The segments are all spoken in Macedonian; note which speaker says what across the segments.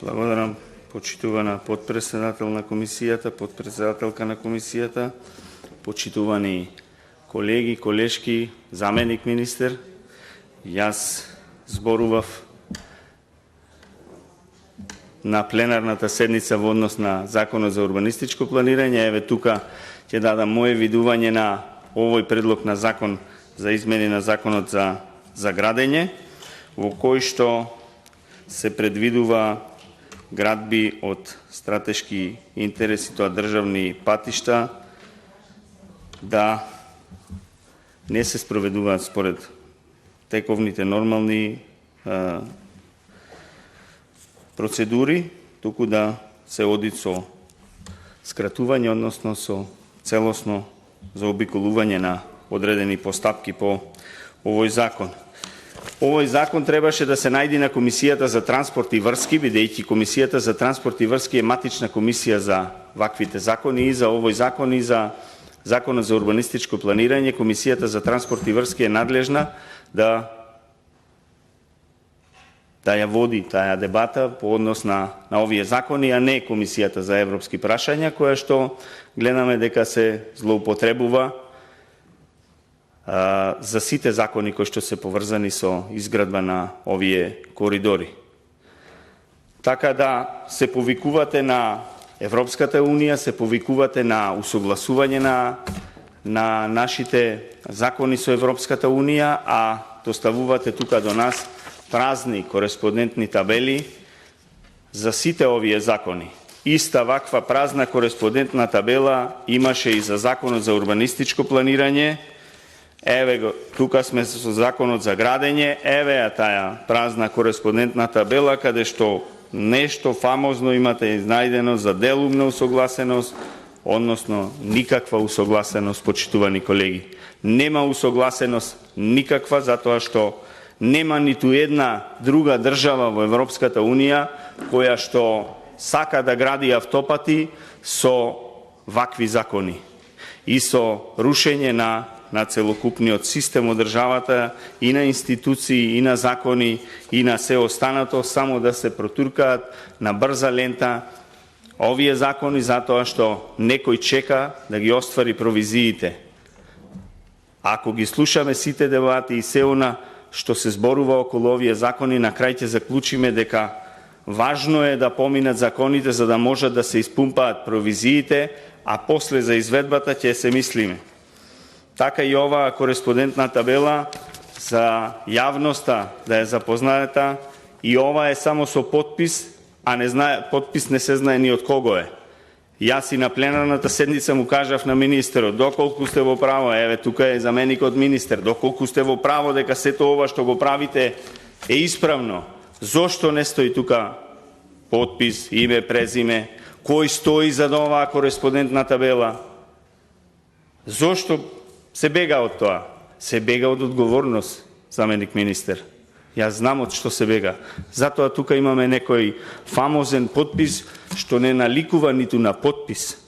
Speaker 1: Благодарам, почитувана подпредседател на комисијата, подпредседателка на комисијата, почитувани колеги, колешки, заменик министер. Јас зборував на пленарната седница во однос на Законот за урбанистичко планирање. Еве тука ќе дадам моje видување на овој предлог на закон за измени на Законот за градење, во кој што се предвидува градби од стратешки интереси, тоа државни патишта, да не се спроведуваат според тековните нормални процедури, туку да се оди со скратување, односно со целосно заобиколување на одредени постапки по овој закон. Овој закон требаше да се најди на Комисијата за транспорт и врски, бидејќи Комисијата за транспорт и врски е матична комисија за ваквите закони и за овој закон и за Законот за урбанистичко планирање. Комисијата за транспорт и врски е надлежна да ја води таа дебата по однос на овие закони, а не Комисијата за европски прашања, која што гледаме дека се злоупотребува за сите закони кои што се поврзани со изградба на овие коридори. Така да се повикувате на Европската Унија, се повикувате на усогласување на нашите закони со Европската Унија, а доставувате тука до нас празни кореспондентни табели за сите овие закони. Иста ваква празна кореспондентна табела имаше и за Законот за урбанистичко планирање. Еве го, тука сме со Законот за градење, еве таа празна кореспондентна табела, каде што нешто фамозно имате изнајдено за делумна усогласеност, односно никаква усогласеност, почитувани колеги. Нема усогласеност никаква, затоа што нема ниту една друга држава во Европската Унија која што сака да гради автопати со вакви закони и со рушење на целокупниот систем од државата и на институции, и на закони, и на се останато, само да се протуркаат на брза лента овие закони, затоа што некој чека да ги оствари провизиите. Ако ги слушаме сите дебати и се она што се зборува околу овие закони, на крај ќе заклучиме дека важно е да поминат законите за да можат да се испумпаат провизиите, а после за изведбата ќе се мислиме. Така и оваа кореспондентна табела за јавноста да е запозната, и ова е само со подпис, а подпис не се знае ни од кого е. Јас и на пленарната седница му кажав на министерот, доколку сте во право, еве тука е заменикот министер, доколку сте во право дека сето ова што го правите е исправно, зошто не стои тука подпис, име, презиме, кој стои за оваа кореспондентна табела? Зошто се бега од тоа? Се бега од одговорност, заменик министер. Јас знам од што се бега. Затоа тука имаме некој фамозен подпис што не наликува ниту на подпис.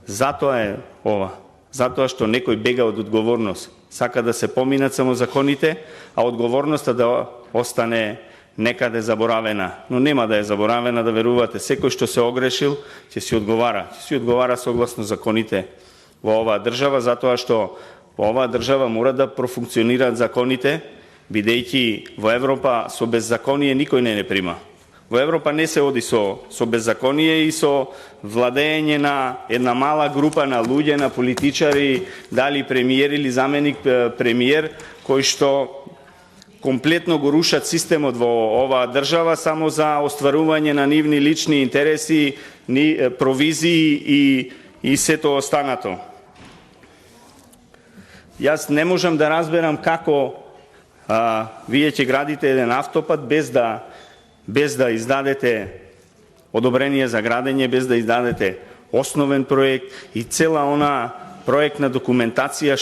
Speaker 1: Затоа е ова. Затоа што некој бега од одговорност. Сака да се поминат само законите, а одговорноста да остане некаде заборавена. Но нема да е заборавена, да верувате. Секој што се огрешил, ќе си одговара. Ќе си одговара согласно законите во оваа држава, затоа што во оваа држава мора да профункционираат законите, бидејќи во Европа со беззаконие никој не прима. Во Европа не се оди со беззаконие и со владење на една мала група на луѓе, на политичари, дали премиер или заменик премиер, кои што комплетно го рушат системот во оваа држава само за остварување на нивни лични интереси, провизии и сето останато. Јас не можам да разберам како вие ќе градите еден автопат без да издадете одобрение за градење, без да издадете основен проект и цела она проектна документација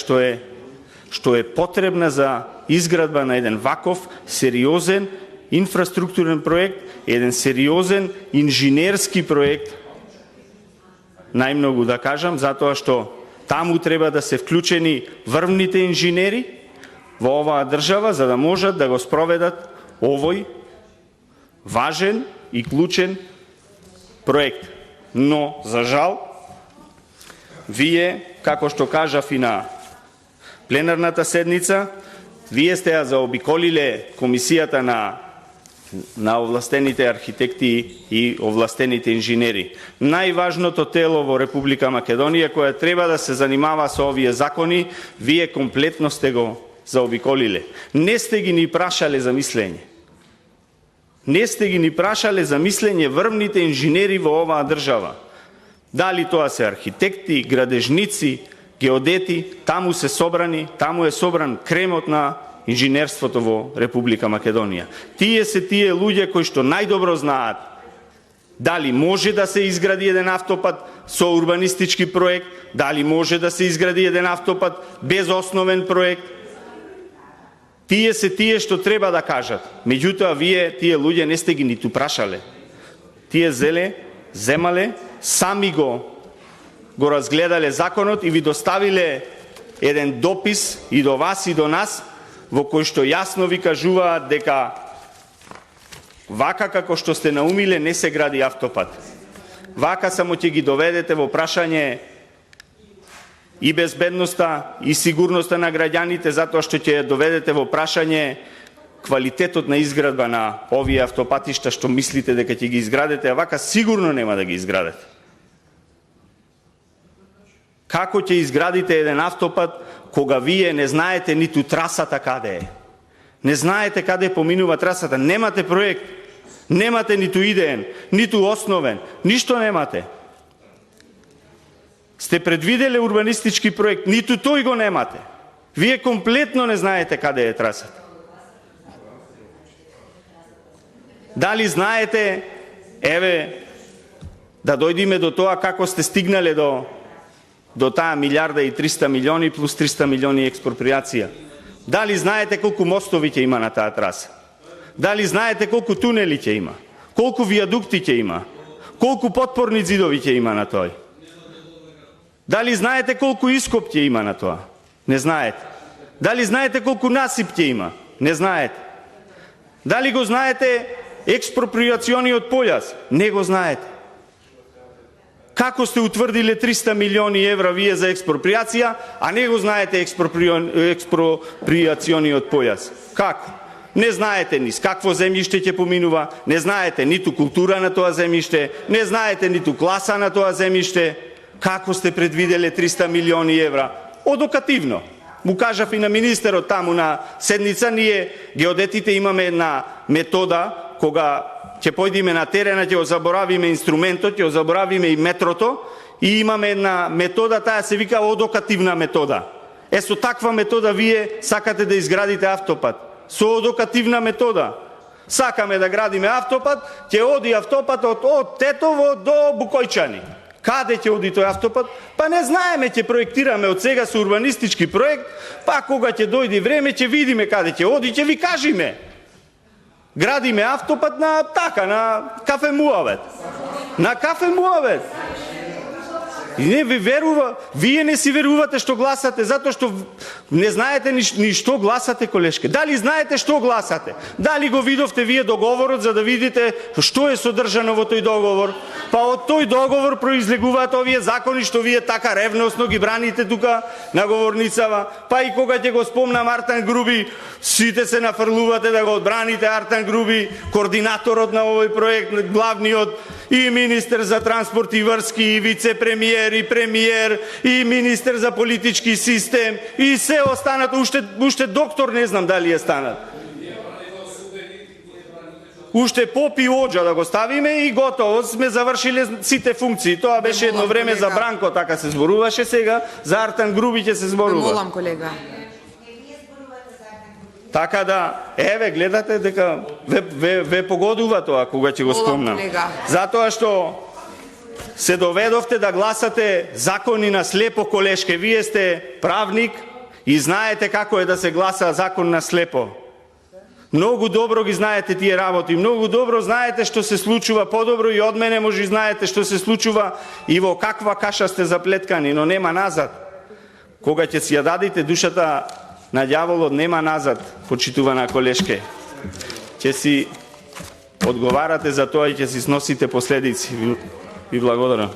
Speaker 1: што е потребна за изградба на еден ваков сериозен инфраструктурен проект, еден сериозен инженерски проект, најмногу да кажам, затоа што таму треба да се вклучени врвните инженери, во оваа држава за да можат да го спроведат овој важен и клучен проект. Но, за жал, вие, како што кажав и на пленарната седница, вие сте ја заобиколиле комисијата на овластените архитекти и овластените инженери. Најважното тело во Република Македонија која треба да се занимава со овие закони, вие комплетно сте го заобиколиле. Не сте ги ни прашале за мислење. Не сте ги ни прашале за мислење врвните инженери во оваа држава. Дали тоа се архитекти, градежници, геодети, таму се собрани, таму е собран кремот на инженерството во Република Македонија. Тие се тие луѓе кои што најдобро знаат дали може да се изгради еден автопат со урбанистички проект, дали може да се изгради еден автопат без основен проект. Тие се тие што треба да кажат. Меѓутоа, вие, тие луѓе, не сте ги ниту прашале. Тие земале, сами го разгледале законот и ви доставиле еден допис и до вас и до нас, во кој што јасно ви кажуваат дека вака како што сте наумиле не се гради автопат. Вака само ќе ги доведете во прашање и безбедноста и сигурноста на граѓаните, затоа што ќе доведете во прашање квалитетот на изградба на овие автопатишта што мислите дека ќе ги изградете, а вака сигурно нема да ги изградете. Како ќе изградите еден автопат кога вие не знаете ниту трасата каде е? Не знаете каде поминува трасата, немате проект, немате ниту идеен, ниту основен, ништо немате. Сте предвиделе урбанистички проект, ниту тој го немате. Вие комплетно не знаете каде е трасата. Дали знаете, еве, да дојдиме до тоа како сте стигнале до таа 1.300 милиони плюс 300 милиони експроприација? Дали знаете колку мостови ќе има на таа траса? Дали знаете колку тунели ќе има? Колку виадукти ќе има? Колку потпорни зидови ќе има на тој? Дали знаете колку ископ ќе има на тоа? Не знаете. Дали знаете колку насип ќе има? Не знаете. Дали го знаете експроприациониот појас? Не го знаете. Како сте утврдиле 300 милиони евра вие за експроприација, а не го знаете експроприациониот појас? Како? Не знаете ни с какво земјиште ќе поминува, не знаете ниту култура на тоа земјиште, не знаете ниту класа на тоа земјиште. Како сте предвиделе 300 милиони евра? Одукативно. Му кажав и на министерот таму на седница, ние геодетите имаме една метода, кога ќе појдиме на терена, ќе го заборавиме инструментот, ќе го заборавиме и метрото, и имаме една метода, таа се вика одукативна метода. Со таква метода вие сакате да изградите автопат. Со одукативна метода. Сакаме да градиме автопат, ќе оди автопатот од Тетово до Букојчани. Каде ќе оди тој автопат? Па не знаеме, ќе проектираме од сега со урбанистички проект, па кога ќе дојде време, ќе видиме каде ќе оди, ќе ви кажиме. Градиме автопат на кафе Муавет. На кафе Муавет. И не ви верува, вие не си верувате што гласате, затоа што не знаете ни што гласате, колешке. Дали знаете што гласате? Дали го видовте вие договорот за да видите што е содржано во тој договор? Па од тој договор произлегуваат овие закони што вие така ревносно ги браните тука на говорницава. Па и кога ќе го спомнам Артан Груби, сите се нафрлувате да го одбраните Артан Груби, координаторот на овој проект, главниот и министер за транспорт и врски, и вице-премиер, и премиер, и министер за политички систем, и се останат, уште доктор не знам дали е станат. Уште поп и оџа да го ставиме и готово, сме завршиле сите функции. Тоа беше едно време за Бранко, така се зборуваше, сега за Артан Груби ќе се зборува.
Speaker 2: Молам, колега.
Speaker 1: Така да, еве, гледате дека ве погодува тоа кога ќе го спомнам. Затоа што се доведовте да гласате закони на слепо, колешке. Вие сте правник и знаете како е да се гласа закон на слепо. Многу добро ги знаете тие работи, многу добро знаете што се случува, подобро и од мене може знаете што се случува и во каква каша сте заплеткани, но нема назад. Кога ќе си ја дадите душата На ѓаволот нема назад, почитувана колешке. Ќе си одговарате за тоа и ќе си сносите последици. Ви благодарам.